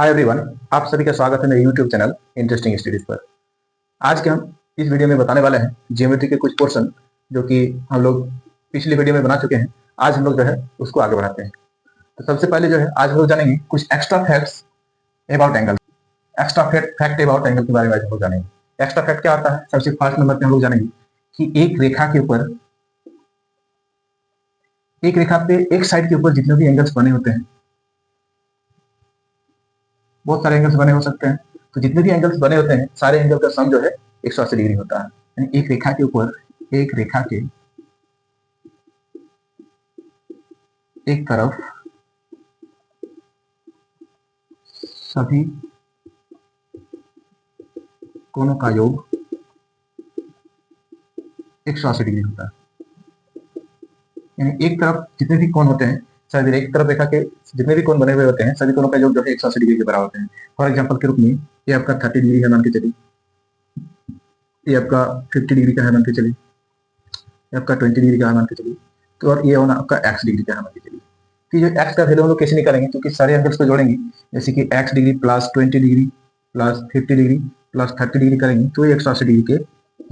Hi everyone, आप सभी का स्वागत है मेरे यूट्यूब चैनल इंटरेस्टिंग स्टडीज पर। आज के हम इस वीडियो में बताने वाले हैं ज्योमेट्री के कुछ पोर्शन जो कि हम लोग पिछली वीडियो में बना चुके हैं। आज हम लोग जो है उसको आगे बढ़ाते हैं। तो सबसे पहले जो है आज हम लोग जानेंगे कुछ extra facts about angle. Extra fact about angle के बारे में आज हम लोग जानेंगे। एक्स्ट्रा फैक्ट क्या होता है? सबसे फर्स्ट नंबर पे हम लोग जानेंगे कि एक रेखा पे एक साइड के ऊपर जितने भी एंगल्स बने होते हैं, बहुत सारे एंगल्स बने हो सकते हैं, तो जितने भी एंगल्स बने होते हैं सारे एंगल का सम जो है 180 डिग्री होता है। यानी एक रेखा के ऊपर एक रेखा के एक तरफ सभी कोणों का योग 180 डिग्री होता है। यानी एक तरफ जितने भी कोण होते हैं, सभी एक तरफ रेखा के जितने भी कोण बने हुए होते हैं सभी कोणों का योग जो है 180 डिग्री के बराबर होते हैं। फॉर एग्जांपल के रूप में ये आपका 30 डिग्री है मान के चलिए, ये आपका 50 डिग्री का है मान के चलिए, ये आपका 20 डिग्री का है मान के चलिए, तो और ये होना आपका x डिग्री का है मान के चलिए। तो जो x का वैल्यू हम लोग कैसे निकालेंगे? क्योंकि सारे एंगल्स को जोड़ेंगे, जैसे कि x degree plus 20 degree plus 50 degree plus 30 degree करेंगे तो ये 180 डिग्री के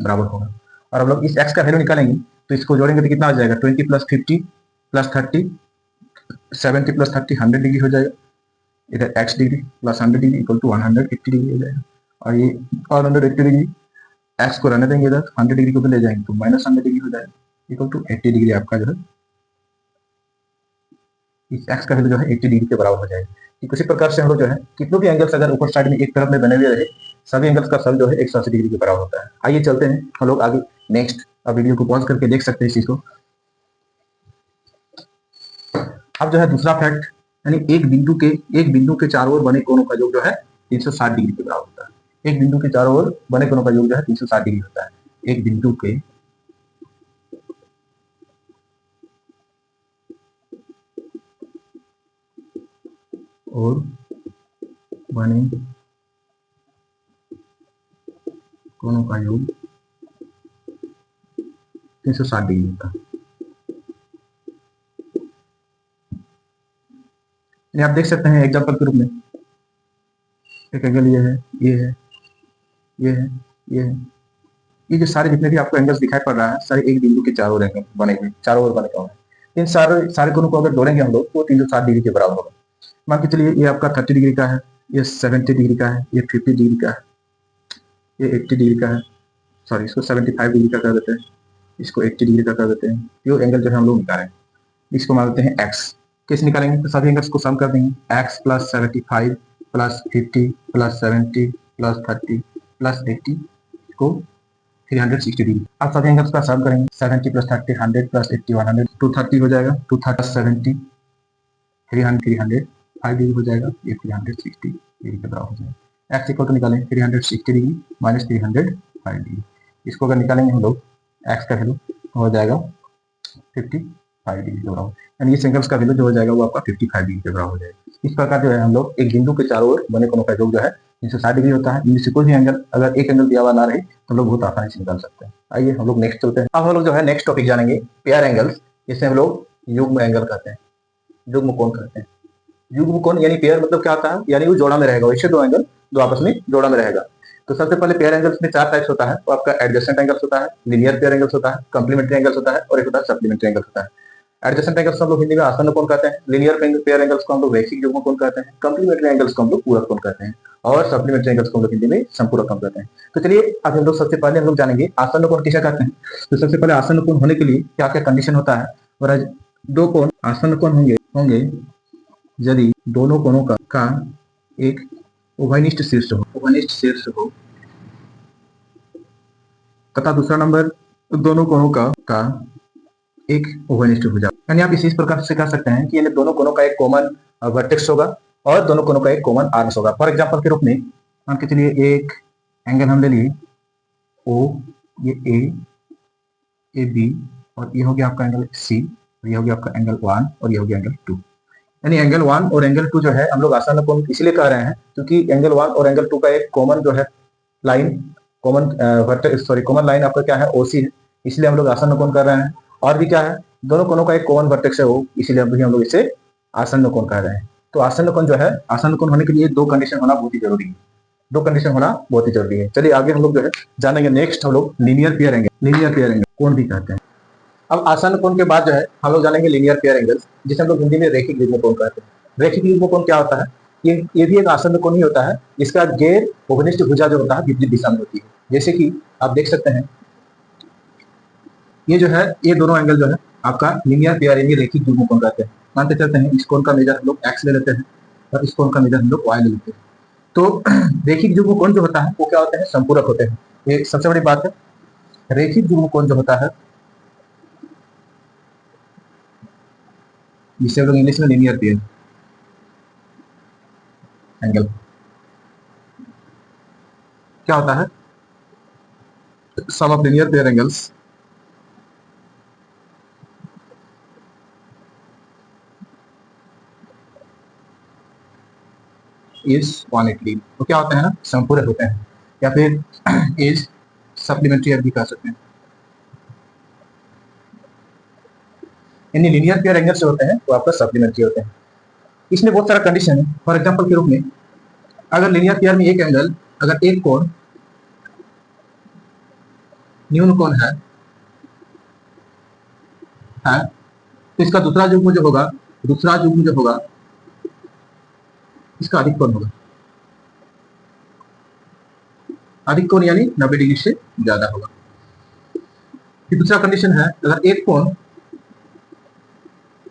बराबर होगा। और हम लोग इस x का वैल्यू निकालेंगे तो इसको जोड़ेंगे तो कितना आ जाएगा? 20 प्लस 50 प्लस 30 70 प्लस 30 100 डिग्री हो जाएगा। इधर x degree plus 100 degree equal to 180 degree हो जाएगा। और ये 180 डिग्री x को रहने देंगे, इधर 100 डिग्री को भी ले जाएंगे तो माइनस 100 डिग्री हो जाएगा इक्वल टू 80 डिग्री। आपका जो है इस x का वैल्यू जो है 80 डिग्री के बराबर हो जाएगा। इसी प्रकार से हम लोग जो है कितने भी एंगल्स अगर ऊपर साइड में एक तरफ में बने हुए रहे, सभी एंगल्स का सम जो है 180 डिग्री के बराबर होता है। आइए चलते हैं हम लोग आगे नेक्स्ट। अब वीडियो को पॉज करके देख सकते हैं इस चीज को। अब जो है दूसरा फैक्ट, यानी एक बिंदु के चारों ओर बने कोणों का योग जो है 360 डिग्री के बराबर होता है। एक बिंदु के चारों ओर बने कोणों का योग जो है 360 डिग्री होता है। एक बिंदु के और बने कोणों का योग 360 डिग्री होता है। आप देख सकते हैं एग्जांपल के रूप में एक एंगल ये है, ये है, ये है, ये है। ये जो सारे जितने भी आपको एंगल्स दिखाई पड़ रहा है सारे एक बिंदु के चारों ओर बने हुए, चारों ओर बने हुए हैं। इन सारे कोणों को अगर जोड़ेंगे हम लोग तो 360 डिग्री के बराबर होगा। मान के चलिए ये आपका 30 डिग्री का है, ये 70 डिग्री का है, ये 50 डिग्री का है, ये 80 डिग्री का है, सॉरी इसको 75 डिग्री का कर देते हैं, इसको 80 डिग्री का कर देते हैं। ये एंगल जो है हम लोग निकालेंगे, इसको मान लेते हैं x। कैसे निकालेंगे? तो सभी एंगल्स को सम कर देंगे, x plus 75 plus 50 plus 70 plus 30 plus 80 को 360 डिग्री। अब सभी एंगल्स का सम करेंगे, 70 प्लस 30 100 प्लस 80 100 230 हो जाएगा, 230 70 300 5 डिग्री हो जाएगा, ये 360 डिग्री के बराबर हो जाएगा। x इक्वल टू निकालें 360 डिग्री माइनस 305 डिग्री। इसको अगर निकालेंगे हम लोग x का वैल्यू हो जाएगा 55 डिग्री के बराबर। यानी इस एंगल्स का वैल्यू जो हो जाएगा वो आपका 55 डिग्री के बराबर हो जाएगा। इस प्रकार जो है हम लोग एक बिंदु के चारों ओर बने कोणों का योग जो है 360 डिग्री होता है। इनमें से कोई भी एंगल अगर एक एंगल दिया हुआ ना रहे तो हम लोग बहुत आसानी से निकाल सकते हैं। आइए हम लोग नेक्स्ट चलते हैं। अब हम लोग जो है नेक्स्ट टॉपिक जानेंगे पेयर एंगल्स। इसे हम लोग युग्म एंगल कहते हैं, युग्म कोण कहते हैं। युग्म कोण यानी पेयर मतलब क्या होता है? यानी वो जोड़ा में रहेगा, वैसे दो एंगल जो आपस में जोड़ा में रहेगा। तो सबसे पहले पेयर एंगल्स में 4 टाइप्स होता है। तो आपका एडजेसेंट एंगल्स होता है, लीनियर पेयर एंगल्स होता है, कॉम्प्लीमेंट्री एंगल्स होता है और एक होता है सप्लीमेंट्री एंगल्स होता है। एडजेसेंट एंगल्स हम लोग हिंदी में आसन्न कोण कहते हैं, लीनियर पेयर एंगल्स को हम लोग रैखिक युग्म कोण कहते हैं, कॉम्प्लीमेंट्री एंगल्स को हम लोग पूरक कोण कहते हैं और सप्लीमेंट्री एंगल्स को हम लोग हिंदी में संपूरक कोण कहते हैं। तो चलिए अब हम लोग सबसे पहले हम लोग जानेंगे आसन्न कोण किसे कहते हैं। तो सबसे पहले आसन्न कोण होने के लिए क्या क्या कंडीशन होता है? और दो कोण आसन्न कोण होंगे यदि दोनों कोणों का एक उभयनिष्ठ शीर्ष हो तथा दूसरा नंबर दोनों कोणों का एक उभयनिष्ठ भुजा। यानी आप इस प्रकार से कह सकते हैं कि इन दोनों कोणों का एक कॉमन वर्टेक्स होगा और दोनों कोणों का एक कॉमन आर्म्स होगा। फॉर एग्जांपल के रूप में मान के चलिए एक एंगल हम ले लिए O, ये ए बी और ये हो गया आपका एंगल C, और ये हो गया आपका एंगल 1 और ये हो गया एंगल 2। यानी एंगल 1 और एंगल 2 जो है हम लोग आसन्न कोण इसलिए कह रहे हैं क्योंकि एंगल 1 और एंगल 2 का एक कॉमन जो है लाइन, कॉमन लाइन आपका क्या है? OC है, इसलिए हम लोग आसन्न कोण कर रहे हैं। और भी क्या है? दोनों कोणों का एक कॉमन वर्टेक्स है वो, इसीलिए हम लोग इसे आसन्न कोण कह रहे हैं। तो आसन्न कोण जो है, आसन्न कोण होने के लिए दो कंडीशन होना बहुत ही जरूरी है, दो कंडीशन होना बहुत ही जरूरी है। चलिए आगे हम लोग जो है जानेंगे नेक्स्ट हम लोग linear pair angle, linear pair angle कोण भी कहते हैं। अब आसन्न कोण के बाद जो है हम लोग जानेंगे लीनियर पेयर एंगल्स, जिसे हम लोग हिंदी में रेखिक युग्म कोण कहते हैं। रेखिक युग्म कोण क्या होता है? ये भी एक आसन्न कोण ही होता है, इसका गैर उपनिष्ठ भुजा जो होता है विपरीत दिशा में होती है। जैसे कि आप देख सकते हैं ये जो है, ये दोनों एंगल जो है आपका लीनियर पेयर यानी रेखिक युग्म कोण कहते हैं। मानते चलते हैं इस कोण का मेजर हम लोग x ले लेते हैं और इस कोण का मेजर हम लोग y ले लेते हैं। तो रेखिक युग्म कोण जो होता है वो क्या होते हैं? संपूरक होते हैं। ये सबसे बड़ी बात है। रेखिक युग्म कोण जो होता है जिसे हम लोग इंग्लिश में लीनियर पेयर एंगल क्या होता है? Sum of linear pair angles is 180। तो क्या होते हैं ना, संपूरक होते हैं, या फिर इज सप्लीमेंट्री भी कह सकते हैं। यानी लीनियर पेयर एंगल्स जो होते हैं वो आपका सप्लीमेंट्री होते हैं। इसमें बहुत सारा कंडीशन है। फॉर एग्जांपल के रूप में अगर लीनियर पेयर में एक एंगल, अगर एक कोण न्यून कोण है तो इसका दूसरा युग्म जो होगा, दूसरा युग्म जो होगा इसका अधिक कोण होगा। अधिक कोण यानी 90 डिग्री से ज्यादा होगा। फिर दूसरा कंडीशन है, अगर एक कोण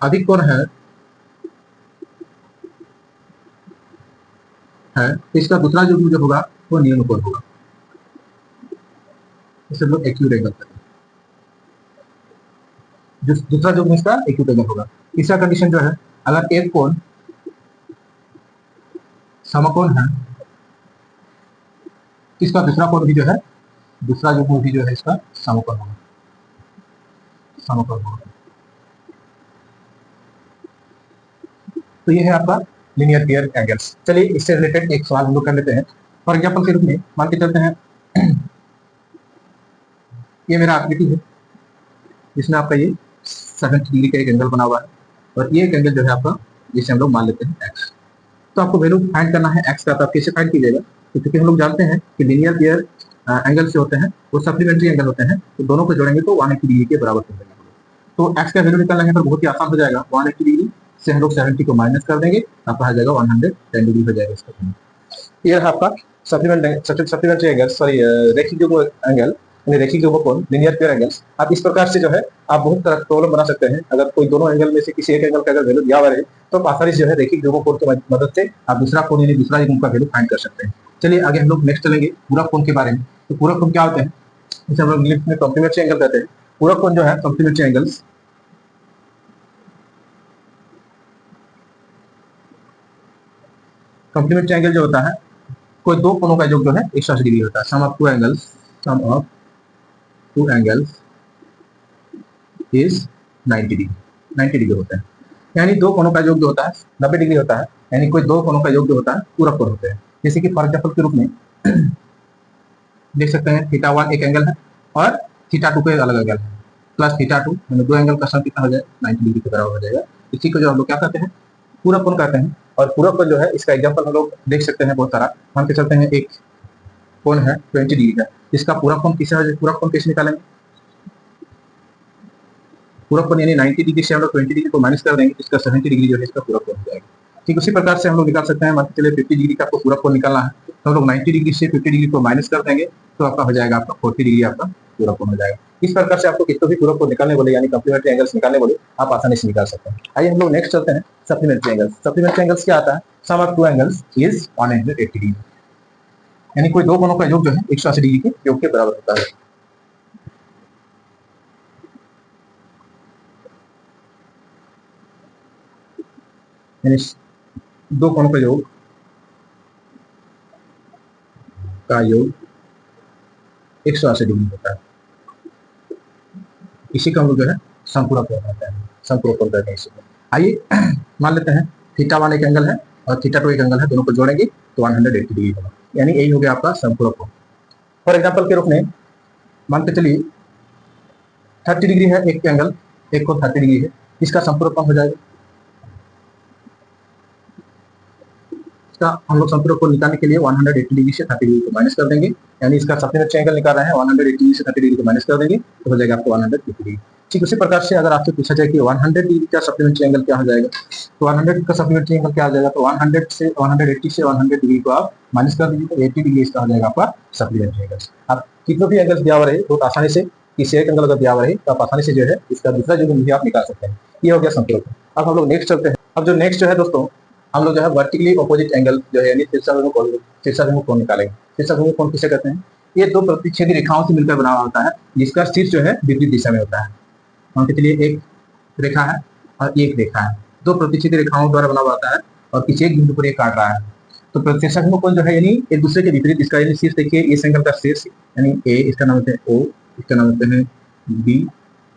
अधिक कोण है तो इसका दूसरा युग्म जो होगा वो न्यून कोण होगा। इसे हम लोग एक्यूट एंगल कहते हैं। दूसरा युग्म इसका एक्यूट एंगल होगा। तीसरा कंडीशन जो है, अगर एक कोण समकोण है, इसका दूसरा कोण भी जो है, दूसरा युग्म भी जो है इसका समकोण होगा, समकोण होगा। तो ये है आपका लीनियर पेयर एंगल्स। चलिए इससे रिलेटेड एक सवाल हम लोग कर लेते हैं। फॉर एग्जांपल के रूप में मान के चलते हैं ये मेरा आकृति है जिसमें आपका ये 70 डिग्री का एक एंगल बना हुआ है और ये एक एंगल जो है आपका, जिसे हम लोग मान लेते हैं x। तो आपको वैल्यू फाइंड करना है x का। तो आप कैसे फाइंड कीजिएगा? तो क्योंकि हम लोग जानते हैं कि लीनियर पेयर एंगल से होते हैं वो सप्लीमेंट्री एंगल होते हैं, तो दोनों को जोड़ेंगे तो 180 डिग्री के बराबर हो जाएगा। तो x का वैल्यू निकालना है पर बहुत ही आसान हो जाएगा। 180 डिग्री से हम लोग 70 को माइनस कर देंगे, आपका आ जाएगा 110 डिग्री हो जाएगा इसका। ये आपका सप्लीमेंट्री एंगल, सॉरी रेखिक युग्म एंगल, रेखिक युग्म कोण, लीनियर पेयर एंगल्स। आप इस प्रकार से जो है आप बहुत तरह प्रॉब्लम बना सकते हैं। अगर कोई दोनों एंगल में से किसी एक एंगल का अगर वैल्यू दिया हुआ है तो आप आसानी से जो है रेखिक युग्म कोण की मदद से आप दूसरा कोण यानी दूसरा युग्म का वैल्यू फाइंड कर सकते हैं। चलिए आगे हम लोग नेक्स्ट चलेंगे पूरक कोण के बारे में। तो पूरक कोण क्या होते हैं? इसे हम लोग इंग्लिश में कॉम्प्लीमेंट्री एंगल कहते हैं। पूरक कोण जो है, कॉम्प्लीमेंट्री एंगल्स, कॉम्प्लीमेंट्री एंगल जो होता है कोई दो कोणों का योग जो है 180 डिग्री होता है। Sum of two angles, sum of two angles is 90 degree, 90 degree होता है। यानी दो कोणों का योग जो होता है 90 डिग्री होता है। यानी कोई दो कोणों का योग जो होता है पूरक कोण होते हैं। जैसे कि फॉर एग्जांपल के रूप में देख सकते हैं θ1 एक एंगल है और θ2 का एक अलग एंगल है, प्लस θ2 यानी दो एंगल का सम कितना हो जाए 90 डिग्री के बराबर हो जाएगा। इसी को जो हम लोग क्या कहते हैं, पूरक कोण कहते हैं। और पूरक कोण जो है इसका एग्जांपल हम लोग देख सकते हैं बहुत सारा। मान के चलते हैं एक कोण है 20 डिग्री का, इसका पूरक कोण किसे हो जाए? पूरक कोण कैसे निकालेंगे? पूरक कोण यानी 90 डिग्री से हम लोग 20 डिग्री को माइनस कर देंगे, इसका 70 डिग्री जो है इसका पूरक कोण हो जाएगा। ठीक उसी प्रकार से हम लोग निकाल सकते हैं। मान के चलिए 50 डिग्री का आपको पूरक कोण निकालना है तो हम लोग 90 डिग्री से 50 डिग्री को माइनस कर देंगे तो आपका हो जाएगा आपका 40 डिग्री आपका पूरक कोण हो जाएगा। इस प्रकार से आपको कितने भी पूरक कोण निकालने बोले यानी कॉम्प्लीमेंट्री एंगल्स निकालने बोले आप आसानी से निकाल सकते हैं। आइए हम लोग नेक्स्ट चलते हैं सप्लीमेंट्री एंगल्स। सप्लीमेंट्री एंगल्स क्या आता है? Sum of two angles is 180 degree, यानी कोई दो कोणों का योग जो है 180 डिग्री के योग के बराबर होता है। यानी दो कोणों का योग का योग 180 डिग्री होता है। इसी का हम लोग जो है संपूरक कोण कहते हैं, संपूरक कोण कहते हैं इसी को। आइए मान लेते हैं θ1 एक एंगल है और θ2 एक एंगल है, दोनों को जोड़ेंगे तो 180 डिग्री होगा। यानी यही हो गया आपका संपूरक कोण। फॉर एग्जांपल के रूप में मान के चलिए 30 डिग्री है एक एंगल, एक को 30 डिग्री है, इसका संपूरक कोण हो जाएगा इसका हम लोग संपूर्ण कोण निकालने के लिए 180 डिग्री से 30 डिग्री को माइनस कर देंगे, यानी इसका सप्लीमेंट्री एंगल निकाल रहे हैं 180 डिग्री से 30 डिग्री को माइनस कर देंगे तो हो जाएगा आपको 150 डिग्री। ठीक उसी प्रकार से अगर आपसे पूछा जाए कि 100 डिग्री का सप्लीमेंट्री एंगल क्या हो जाएगा, तो 100 का सप्लीमेंट्री एंगल क्या हो जाएगा, तो 100 से 180 से 100 डिग्री को आप माइनस कर दीजिए तो 80 डिग्री इसका हो जाएगा आपका सप्लीमेंट्री एंगल। आप कितना भी एंगल दिया हुआ रहे तो आसानी से किसी एक एंगल अगर दिया हुआ रहे तो आप आसानी से जो है इसका दूसरा जो भी आप निकाल सकते हैं। ये हो गया संपूर्ण। अब हम लोग नेक्स्ट चलते हैं। अब जो नेक्स्ट जो है दोस्तों, हम लोग जो है वर्टिकली ऑपोजिट एंगल जो है यानी शीर्षाभिमुख कोण निकालेंगे। शीर्षाभिमुख कोण किसे कहते हैं, ये दो प्रतिच्छेदी रेखाओं से मिलकर बना होता है जिसका शीर्ष जो है विपरीत दिशा में होता है। मान के चलिए एक रेखा है और एक रेखा है, दो प्रतिच्छेदी रेखाओं द्वारा बना हुआ होता है और किसी एक बिंदु पर ये काट रहा है। तो शीर्षाभिमुख कोण जो है यानी एक दूसरे के विपरीत, इसका यानी शीर्ष देखिए इस एंगल का शीर्ष यानी ए, इसका नाम देते हैं ओ, इसका नाम देते हैं बी,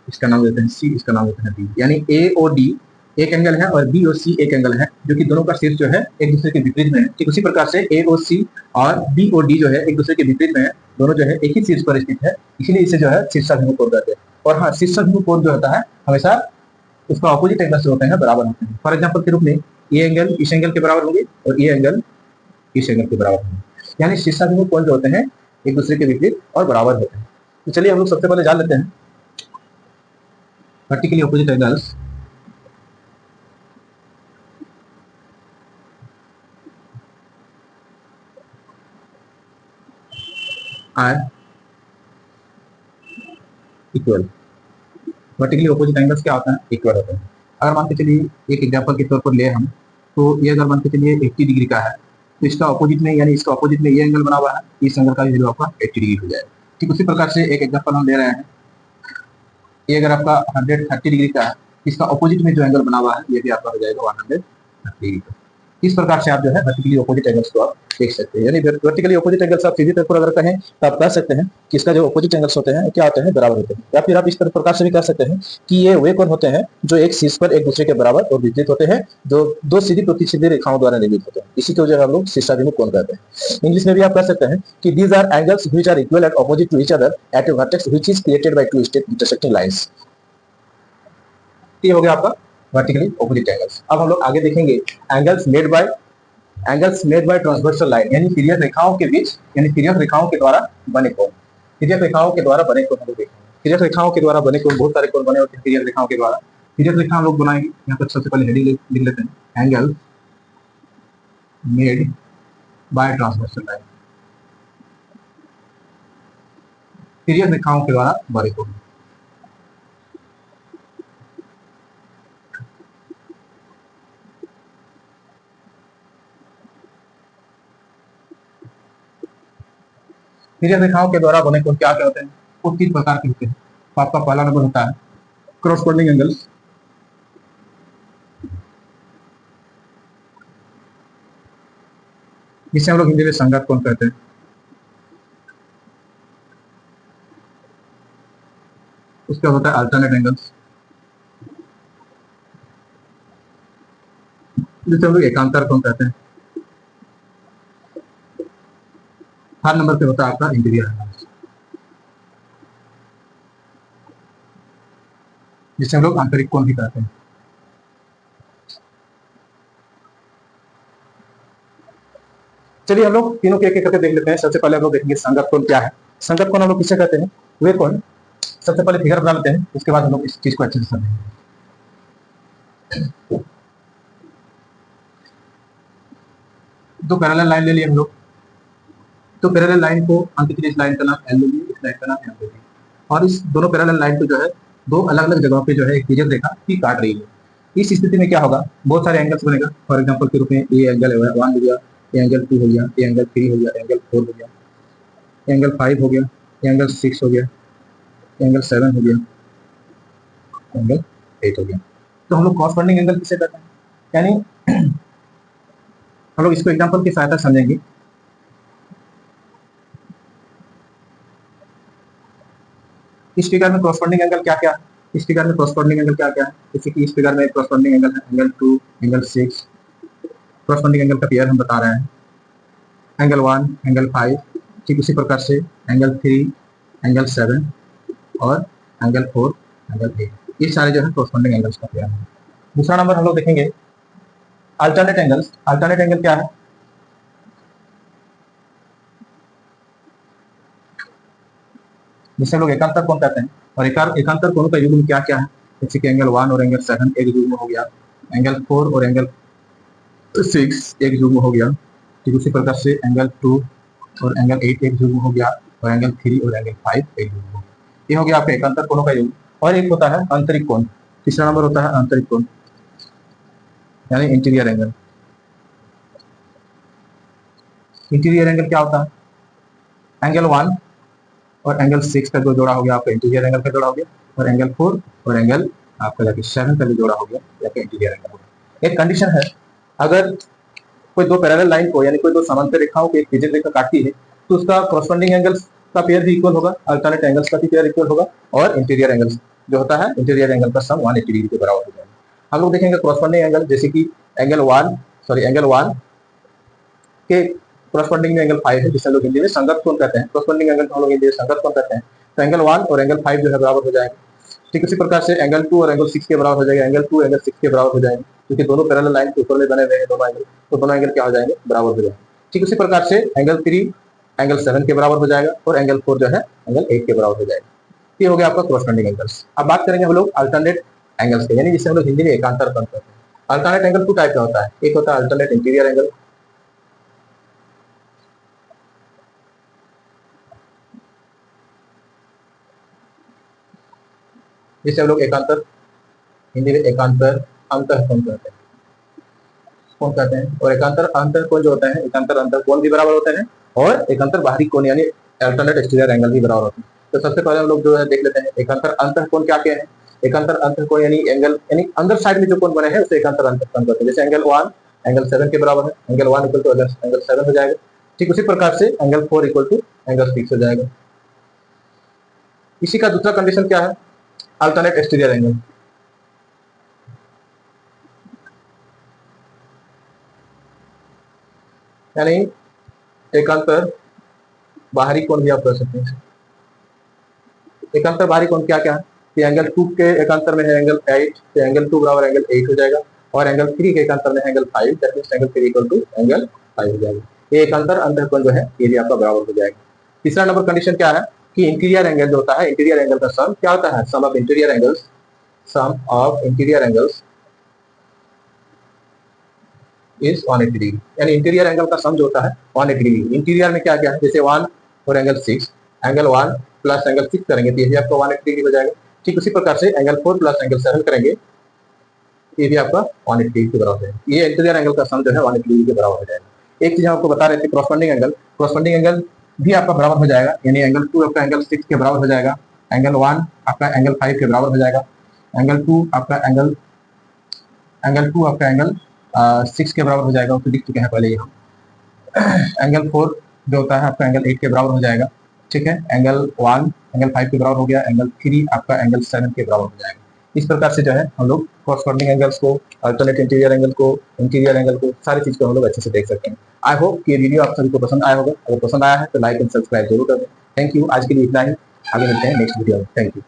इसका नाम देते हैं सी, इसका नाम देते हैं डी, यानी ए और डी एक एंगल है और बी और सी एक एंगल है जो कि दोनों का शीर्ष जो है एक दूसरे के विपरीत में है। ठीक उसी प्रकार से ए और सी और बी और डी जो है एक दूसरे के विपरीत में है, दोनों जो है एक ही शीर्ष पर स्थित है, इसीलिए इसे जो है शीर्षाभिमुख कोण कहते हैं। और हाँ, शीर्षाभिमुख कोण जो होता है हमेशा उसका ऑपोजिट एंगल से होते हैं बराबर होते हैं। फॉर एग्जाम्पल के रूप में ये एंगल इस एंगल के बराबर होंगे और ये एंगल इस एंगल के बराबर होंगे, यानी शीर्षाभिमुख कोण जो होते हैं एक दूसरे के विपरीत और बराबर होते हैं। तो चलिए हम लोग सबसे पहले जान लेते हैं vertically opposite angles are equal. Vertically opposite angles क्या होता है, इक्वल होते हैं। अगर मान के चलिए एक एग्जांपल के तौर पर ले हम, तो ये अगर मान के चलिए 80 डिग्री का है तो इसका ऑपोजिट में यानी इसका ऑपोजिट में ये एंगल बना हुआ है, इस एंगल का वैल्यू आपका 80 डिग्री हो जाएगा। ठीक उसी प्रकार से एक एग्जांपल हम ले रहे हैं, ये अगर आपका 130 डिग्री का है, इसका ऑपोजिट में जो एंगल बना हुआ है ये भी आपका हो जाएगा 130 डिग्री का। इस प्रकार से आप जो है वर्टिकली ऑपोजिट एंगल्स को आप देख सकते हैं। यानी वर्टिकली ऑपोजिट एंगल्स आप सीधी तौर पर अगर कहें तो आप कह सकते हैं कि इसका जो ऑपोजिट एंगल्स होते हैं क्या होते हैं, बराबर होते हैं। या फिर आप इस प्रकार से भी कह सकते हैं कि ये वे कोण होते हैं जो एक शीर्ष पर एक दूसरे के बराबर और विपरीत होते हैं, जो दो सीधी प्रतिच्छेदी रेखाओं द्वारा निर्मित होते हैं, इसी को जो है हम लोग शीर्षाभिमुख कोण कहते हैं। इंग्लिश में भी आप कह सकते हैं कि these are angles which are equal and opposite to each other at a vertex which is created by two intersecting lines. ये हो गया आपका वर्टिकली ऑपोजिट एंगल्स। अब हम लोग आगे देखेंगे angles made by transversal line, यानी तिर्यक रेखाओं के बीच यानी तिर्यक रेखाओं के द्वारा बने कोण। तिर्यक रेखाओं के द्वारा बने कोण हम लोग देखेंगे। तिर्यक रेखाओं के द्वारा बने कोण, बहुत सारे कोण बने होते हैं तिर्यक रेखाओं के द्वारा। तिर्यक रेखा हम लोग बनाएंगे, यहाँ पर सबसे पहले हेडिंग लिख लेते हैं, angle made by transversal line, तिर्यक रेखाओं के द्वारा बने कोण। तिर्यक रेखाओं के द्वारा बने कोण क्या क्या होते हैं, वो 3 प्रकार के होते हैं। तो आपका पहला नंबर होता है क्रॉसपोंडिंग एंगल, जिसे हम लोग हिंदी में संगत कोण कहते हैं। उसके बाद होता है अल्टरनेट एंगल्स, जिसे हम लोग एकांतर कोण कहते हैं। हर नंबर पे होता है आपका इंटीरियर एंगल्स, जिसे हम लोग आंतरिक कोण भी कहते हैं। चलिए हम लोग तीनों के एक एक करके देख लेते हैं। सबसे पहले हम लोग देखेंगे संगत कोण क्या है। संगत कोण हम लोग किसे कहते हैं, वे कोण। सबसे पहले फिगर बना लेते हैं, उसके बाद हम लोग इस चीज को अच्छे से समझेंगे। दो पैरेलल लाइन ले लिए हम लोग, तो पैरेलल लाइन को अंकित इस लाइन का नाम एल ले लिए, इस लाइन का नाम एम ले लिए, और इस दोनों पैरेलल लाइन को जो है दो अलग अलग जगहों पे जो है एक तिर्यक रेखा की काट रही है। इस स्थिति में क्या होगा, बहुत सारे एंगल्स बनेगा। फॉर एग्जांपल के रूप में ये एंगल 1 हो गया, ये एंगल 2 हो गया, ये एंगल 3 हो गया, एंगल 4 हो गया, एंगल 5 हो गया, एंगल 6 हो गया, एंगल 7 हो गया, एंगल 8 हो गया। तो हम लोग कॉरस्पॉन्डिंग एंगल किसे कहते हैं, यानी हम लोग इसको एग्जांपल की सहायता समझेंगे। इस फिगर में कॉरस्पॉन्डिंग एंगल क्या क्या है, इस फिगर में कॉरस्पॉन्डिंग एंगल क्या क्या है, जैसे कि इस फिगर में कॉरस्पॉन्डिंग एंगल है एंगल 2, एंगल 6। कॉरस्पॉन्डिंग एंगल का पेयर हम बता रहे हैं, एंगल 1, एंगल 5। ठीक उसी प्रकार से एंगल 3, एंगल 7 और एंगल 4, एंगल 8, ये सारे जो है कॉरस्पॉन्डिंग एंगल्स का पेयर है। दूसरा नंबर हम लोग देखेंगे अल्टरनेट एंगल्स। अल्टरनेट एंगल क्या है, जिसे हम लोग एकांतर कोण कहते हैं। और एकांतर कोणों का युग्म क्या क्या है, जैसे कि एंगल 1 और एंगल 7 एक युग्म हो गया, एंगल 4 और एंगल 6 एक युग्म हो गया। ठीक उसी प्रकार से एंगल 2 और एंगल 8 एक युग्म हो गया, और एंगल 3 और एंगल 5 एक युग्म हो गया। ये हो गया आपके एकांतर कोणों का युग्म। और एक होता है आंतरिक कोण, तीसरा नंबर होता है आंतरिक कोण यानी इंटीरियर एंगल। इंटीरियर एंगल क्या होता है, एंगल 1 और एंगल 6 का जो जोड़ा हो गया आपका इंटीरियर एंगल का जोड़ा हो गया, और एंगल 4 और एंगल आपका जाके 7 का जो जोड़ा हो गया या इंटीरियर एंगल हो गया। एक कंडीशन है, अगर कोई दो पैरेलल लाइन को यानी कोई दो समांतर रेखाओं की एक त्रिज्यीय रेखा काटती है तो उसका कॉरस्पॉन्डिंग एंगल्स का पेयर भी इक्वल होगा, अल्टरनेट एंगल्स का भी पेयर इक्वल होगा, और इंटीरियर एंगल्स जो होता है इंटीरियर एंगल का सम 180 डिग्री के बराबर हो जाएगा। हम लोग देखेंगे कॉरस्पॉन्डिंग एंगल, जैसे कि एंगल 1 के कॉरस्पॉन्डिंग में एंगल 5 है, जिसे लोग हिंदी में संगत कोण कहते हैं। कॉरस्पॉन्डिंग एंगल को हम लोग हिंदी में संगत कोण कहते हैं। तो एंगल 1 और एंगल 5 जो है बराबर हो जाएगा। ठीक उसी प्रकार से एंगल 2 और एंगल 6 के बराबर हो जाएगा, एंगल 2 एंगल 6 के बराबर हो जाएंगे, क्योंकि दोनों पैरेलल लाइन के ऊपर में बने हुए हैं दोनों एंगल, तो दोनों एंगल क्या हो जाएंगे, बराबर हो जाएंगे। ठीक उसी प्रकार से एंगल 3 एंगल 7 के बराबर हो जाएगा, और एंगल 4 जो है एंगल 8 के बराबर हो जाएगा। ये हो गया आपका कॉरस्पॉन्डिंग एंगल्स। अब बात करेंगे हम लोग अल्टरनेट एंगल्स के, यानी जिसे हम लोग हिंदी में एकांतर कोण कहते हैं। अल्टरनेट एंगल 2 टाइप का होता है, एक होता है अल्टरनेट इंटीरियर एंगल, जिसे हम लोग एकांतर हिंदी में एकांतर अंतः कोण कहते हैं। और एकांतर अंतर कोण जो होता है, एकांतर अंतर कोण भी बराबर होते हैं, और एकांतर बाहरी कोण यानी अल्टरनेट एक्सटीरियर एंगल भी बराबर होते हैं। तो सबसे पहले हम लोग जो है देख लेते हैं एकांतर अंतर कोण क्या क्या है। एकांतर अंतर कोण यानी एंगल यानी अंदर साइड में जो कोण बने हैं उसे एकांतर अंतर कोण कहते हैं। जैसे एंगल 1 एंगल 7 के बराबर है, एंगल 1 इक्वल टू एंगल 7 हो जाएगा। ठीक उसी प्रकार से एंगल 4 इक्वल टू एंगल 6 हो जाएगा। इसी का दूसरा कंडीशन क्या है, अल्टरनेट एक्सटीरियर एंगल, यानी एकांतर बाहरी कोण भी आप कर सकते हैं। एकांतर बाहरी कोण क्या क्या है, कि एंगल 2 के एकांतर में है एंगल 8, तो एंगल 2 बराबर एंगल 8 हो जाएगा, और एंगल 3 के एकांतर में angle 5, that means angle 3 equal to angle 5 हो जाएगा। ये एकांतर अंतर कोण जो है ये भी आपका बराबर हो जाएगा। तीसरा नंबर कंडीशन क्या है, कि इंटीरियर एंगल जो होता है, इंटीरियर एंगल का सम क्या होता है, sum of interior angles, sum of interior angles is 180 degree, यानी इंटीरियर एंगल का सम जो होता है 180 डिग्री। इंटीरियर में क्या क्या है, जैसे 1 और एंगल 6, एंगल 1 प्लस एंगल 6 करेंगे तो ये भी आपका 180 डिग्री हो जाएगा। ठीक उसी प्रकार से एंगल 4 प्लस एंगल 7 करेंगे ये भी आपका 180 डिग्री के बराबर है। ये इंटीरियर एंगल का सम जो है 180 डिग्री के बराबर हो जाएगा। एक चीज हम आपको बता रहे थे, कॉरस्पॉन्डिंग एंगल, कॉरस्पॉन्डिंग एंगल भी आपका बराबर हो जाएगा, यानी एंगल 2 आपका एंगल 6 के बराबर हो जाएगा, एंगल 1 आपका एंगल 5 के बराबर हो जाएगा, एंगल 2 आपका एंगल 6 के बराबर हो जाएगा, उसको लिख चुके हैं पहले ही हम। एंगल 4 जो होता है आपका एंगल 8 के बराबर हो जाएगा। ठीक है, एंगल 1 एंगल 5 के बराबर हो गया, एंगल 3 आपका एंगल 7 के बराबर हो जाएगा। इस प्रकार से जो है हम लोग कॉरस्पॉन्डिंग एंगल्स को, अल्टरनेट इंटीरियर एंगल को, इंटीरियर एंगल को, सारी चीज को हम लोग अच्छे से देख सकते हैं। आई होप कि ये वीडियो आप सभी को पसंद आया होगा। अगर पसंद आया है तो लाइक एंड सब्सक्राइब जरूर कर दें। थैंक यू, आज के लिए इतना ही, आगे मिलते हैं नेक्स्ट वीडियो में। Thank you.